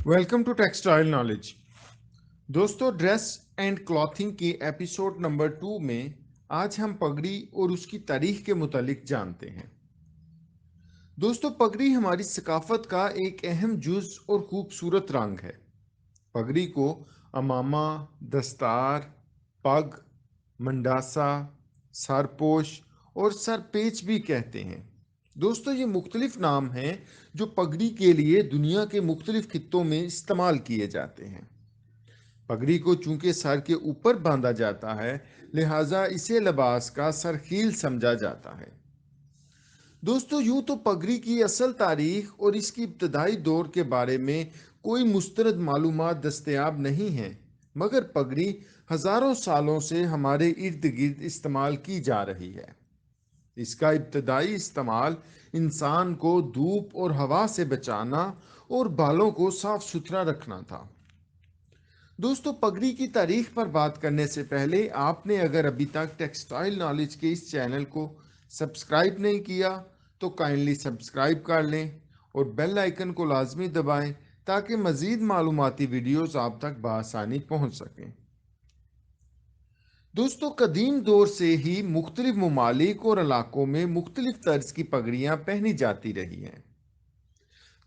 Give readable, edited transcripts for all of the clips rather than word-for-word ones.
Welcome to textile knowledge. दोस्तों, dress and clothing के episode number 2 में आज हम पगड़ी और उसकी तारीख के मुतालिक जानते हैं। दोस्तों, पगड़ी हमारी सकाफत का एक अहम जुज और खूबसूरत रंग है। पगड़ी को अमामा, दस्तार, पग, मंडासा, सरपोश और सरपेच भी कहते हैं। दोस्तों, ये मुख्तलिफ नाम हैं जो पगड़ी के लिए दुनिया के मुख्तलिफ खित्तों में इस्तेमाल किए जाते हैं। पगड़ी को चूंकि सर के ऊपर बांधा जाता है, लिहाजा इसे लिबास का सरखील समझा जाता है। दोस्तों, यूं तो पगड़ी की असल तारीख और इसकी इब्तदाई दौर के बारे में कोई मुस्तरद मालूमात दस्तयाब नहीं है, मगर पगड़ी हज़ारों सालों से हमारे इर्द गिर्द इस्तेमाल की जा रही है। इसका इब्तदाई इस्तेमाल इंसान को धूप और हवा से बचाना और बालों को साफ सुथरा रखना था। दोस्तों, पगड़ी की तारीख पर बात करने से पहले आपने अगर अभी तक टेक्सटाइल नॉलेज के इस चैनल को सब्सक्राइब नहीं किया तो काइंडली सब्सक्राइब कर लें और बेल आइकन को लाजमी दबाएं ताकि मज़ीद मालूमाती वीडियोस आप तक बआसानी पहुंच सकें। दोस्तों, कदीम दौर से ही मुख्तलिफ ममालिक और इलाकों में मुख्तलिफ तर्ज की पगड़ियाँ पहनी जाती रही हैं।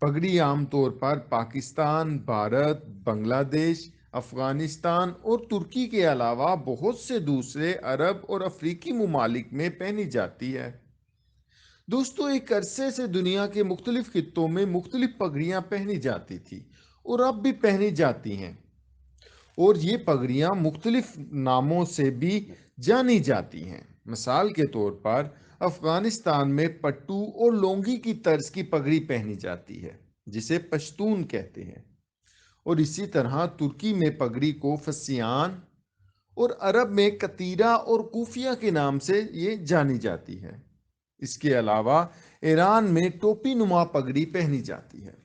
पगड़ी आमतौर पर पाकिस्तान, भारत, बांग्लादेश, अफगानिस्तान और तुर्की के अलावा बहुत से दूसरे अरब और अफ्रीकी ममालिक में पहनी जाती है। दोस्तों, एक अरसे से दुनिया के मुख्तलिफ खित्तों में मुख्तलिफ पगड़ियाँ पहनी जाती थी और अब भी पहनी जाती हैं, और ये पगड़ियाँ मुख्तलिफ नामों से भी जानी जाती हैं। मिसाल के तौर पर अफगानिस्तान में पट्टू और लोंगी की तर्ज की पगड़ी पहनी जाती है जिसे पश्तून कहते हैं, और इसी तरह तुर्की में पगड़ी को फसियान और अरब में कतीरा और कूफिया के नाम से ये जानी जाती है। इसके अलावा ईरान में टोपी नुमा पगड़ी पहनी जाती है।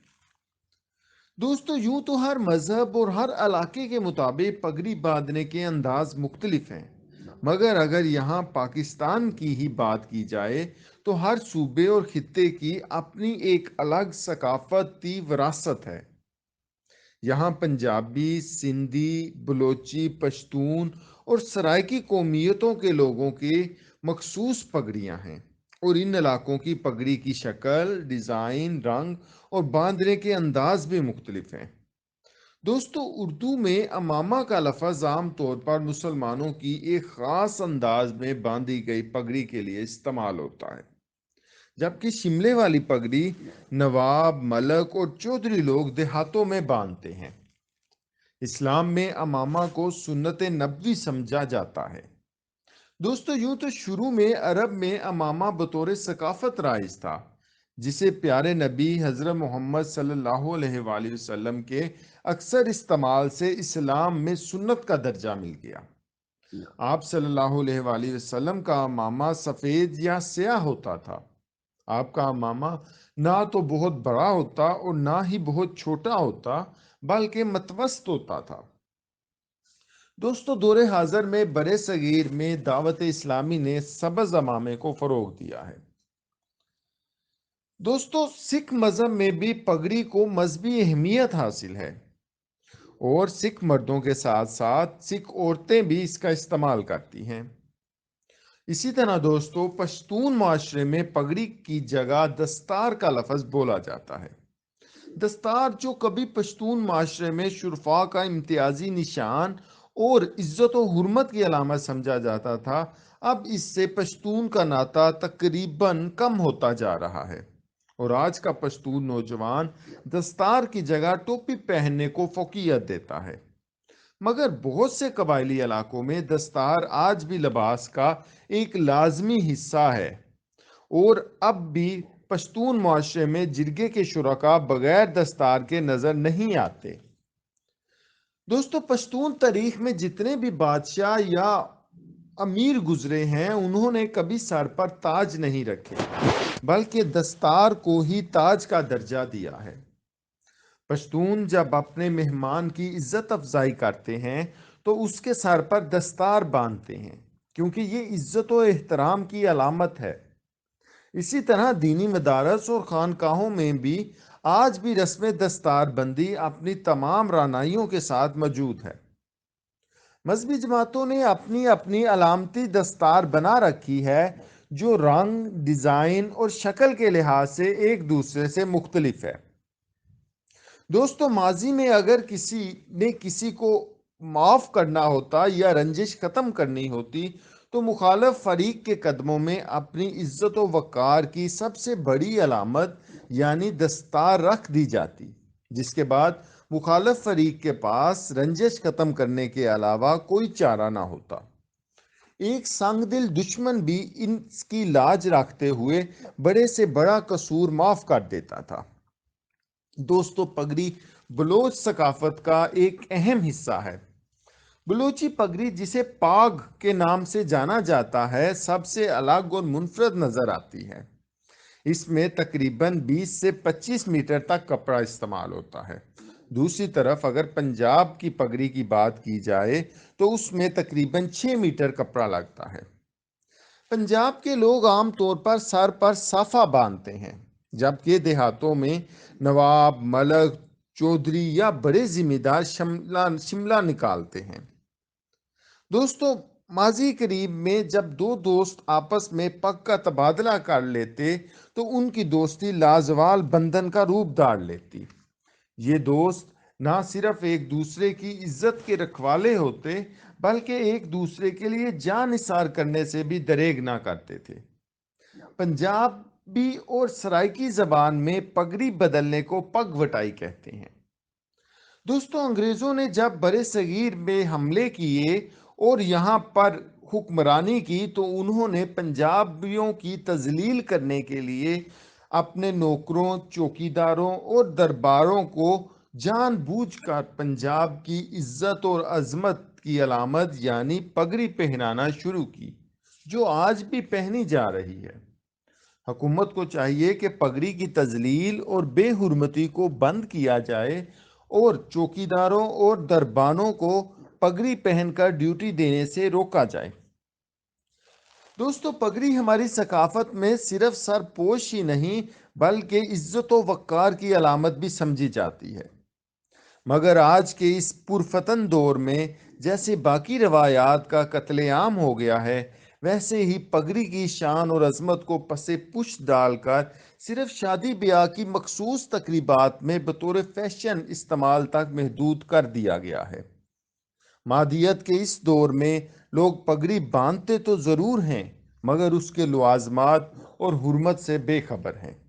दोस्तों, यूं तो हर मजहब और हर इलाके के मुताबिक पगड़ी बांधने के अंदाज मुख्तलिफ हैं, मगर अगर यहाँ पाकिस्तान की ही बात की जाए तो हर सूबे और खित्ते की अपनी एक अलग सकाफती विरासत है। यहाँ पंजाबी, सिंधी, बलोची, पश्तून और सराइकी कौमियतों के लोगों की मखसूस पगड़ियाँ हैं, और इन इलाकों की पगड़ी की शक्ल, डिज़ाइन, रंग और बांधने के अंदाज भी मुख्तलिफ हैं। दोस्तों, उर्दू में अमामा का लफ्ज़ आम तौर पर मुसलमानों की एक ख़ास अंदाज में बांधी गई पगड़ी के लिए इस्तेमाल होता है, जबकि शिमले वाली पगड़ी नवाब, मलक और चौधरी लोग देहातों में बांधते हैं। इस्लाम में अमामा को सुन्नत नबवी समझा जाता है। दोस्तों, यूं तो शुरू में अरब में अमामा बतौर सकाफत राइज था, जिसे प्यारे नबी हज़रत मोहम्मद सल्लल्लाहु अलैहि वसल्लम के अक्सर इस्तेमाल से इस्लाम में सुन्नत का दर्जा मिल गया। आप सल्लल्लाहु अलैहि वसल्लम का अमामा सफ़ेद या स्याह होता था। आपका अमामा ना तो बहुत बड़ा होता और ना ही बहुत छोटा होता, बल्कि मतवसत होता था। दोस्तों, दौरे हाज़र में बरे सगीर में दावत इस्लामी ने सब्ज़ अमामे को फ़रोग़ दिया है। दोस्तों, सिख मज़हब में भी पगड़ी को मजहबी अहमियत हासिल है, और सिख मर्दों के साथ साथ सिख औरतें भी इसका इस्तेमाल करती हैं। इसी तरह दोस्तों, पश्तून माशरे में पगड़ी की जगह दस्तार का लफ्ज़ बोला जाता है। दस्तार, जो कभी पश्तून माशरे में शुरफा का इम्तियाजी निशान और इज्जत व हुर्मत की अलामत समझा जाता था, अब इससे पश्तून का नाता तकरीबन कम होता जा रहा है, और आज का पश्तून नौजवान दस्तार की जगह टोपी पहनने को फ़ौक़ियत देता है। मगर बहुत से कबायली इलाकों में दस्तार आज भी लिबास का एक लाजमी हिस्सा है, और अब भी पश्तून मुआशरे में जिरगे के शुरका बगैर दस्तार के नजर नहीं आते। दोस्तों, पश्तून तारीख में जितने भी बादशाह या अमीर गुजरे हैं, उन्होंने कभी सर पर ताज नहीं रखे, बल्कि दस्तार को ही ताज का दर्जा दिया है। पश्तून जब अपने मेहमान की इज्जत अफजाई करते हैं तो उसके सर पर दस्तार बांधते हैं, क्योंकि ये इज्जत व एहतराम की अलामत है। इसी तरह दीनी मदारस और खानकाहों में भी آج بھی رسم دستار بندی اپنی تمام رعنائیوں کے ساتھ موجود ہے۔ مذہبی جماعتوں نے اپنی اپنی علامتی دستار بنا رکھی ہے جو رنگ، ڈیزائن اور شکل کے لحاظ سے ایک دوسرے سے مختلف ہے۔ دوستو، ماضی میں اگر کسی نے کسی کو معاف کرنا ہوتا یا رنجش ختم کرنی ہوتی تو مخالف فریق کے قدموں میں اپنی عزت و وقار کی سب سے بڑی علامت یعنی دستار رکھ دی جاتی، جس کے بعد مخالف فریق کے پاس رنجش ختم کرنے کے علاوہ کوئی چارہ نہ ہوتا۔ ایک سنگ دل دشمن بھی ان کی لاج رکھتے ہوئے بڑے سے بڑا قصور معاف کر دیتا تھا۔ دوستو، پگڑی بلوچ ثقافت کا ایک اہم حصہ ہے۔ بلوچی پگڑی، جسے پاگ کے نام سے جانا جاتا ہے، سب سے الگ اور منفرد نظر آتی ہے۔ اس میں تقریباً 20 سے 25 میٹر تک کپڑا استعمال ہوتا ہے۔ دوسری طرف اگر پنجاب کی پگڑی کی بات کی جائے تو اس میں تقریباً 6 میٹر کپڑا لگتا ہے۔ پنجاب کے لوگ عام طور پر سر پر صافہ باندھتے ہیں، جبکہ دیہاتوں میں نواب، ملک، چودھری یا بڑے ذمہ دار شملہ نکالتے ہیں۔ دوستو، ماضی قریب میں جب دو دوست آپس میں پگ کا تبادلہ کر لیتے تو ان کی دوستی لازوال بندھن کا روپ دھار لیتی۔ یہ دوست نہ صرف ایک دوسرے کی عزت کے رکھوالے ہوتے بلکہ ایک دوسرے کے لیے جان نثار کرنے سے بھی دریغ نہ کرتے تھے۔ پنجابی اور سرائکی زبان میں پگڑی بدلنے کو پگ وٹائی کہتے ہیں۔ دوستو، انگریزوں نے جب برِ صغیر میں حملے کیے اور یہاں پر حکمرانی کی تو انہوں نے پنجابیوں کی تذلیل کرنے کے لیے اپنے نوکروں، چوکیداروں اور درباروں کو جان بوجھ کر پنجاب کی عزت اور عظمت کی علامت یعنی پگڑی پہنانا شروع کی، جو آج بھی پہنی جا رہی ہے۔ حکومت کو چاہیے کہ پگڑی کی تذلیل اور بے حرمتی کو بند کیا جائے اور چوکیداروں اور دربانوں کو پگڑی پہن کر ڈیوٹی دینے سے روکا جائے۔ دوستو، پگڑی ہماری ثقافت میں صرف سرپوش ہی نہیں بلکہ عزت و وقار کی علامت بھی سمجھی جاتی ہے۔ مگر آج کے اس پرفتن دور میں جیسے باقی روایات کا قتل عام ہو گیا ہے، ویسے ہی پگڑی کی شان اور عظمت کو پس پش ڈال کر صرف شادی بیاہ کی مخصوص تقریبات میں بطور فیشن استعمال تک محدود کر دیا گیا ہے۔ مادیت کے اس دور میں لوگ پگڑی باندھتے تو ضرور ہیں مگر اس کے لوازمات اور حرمت سے بے خبر ہیں۔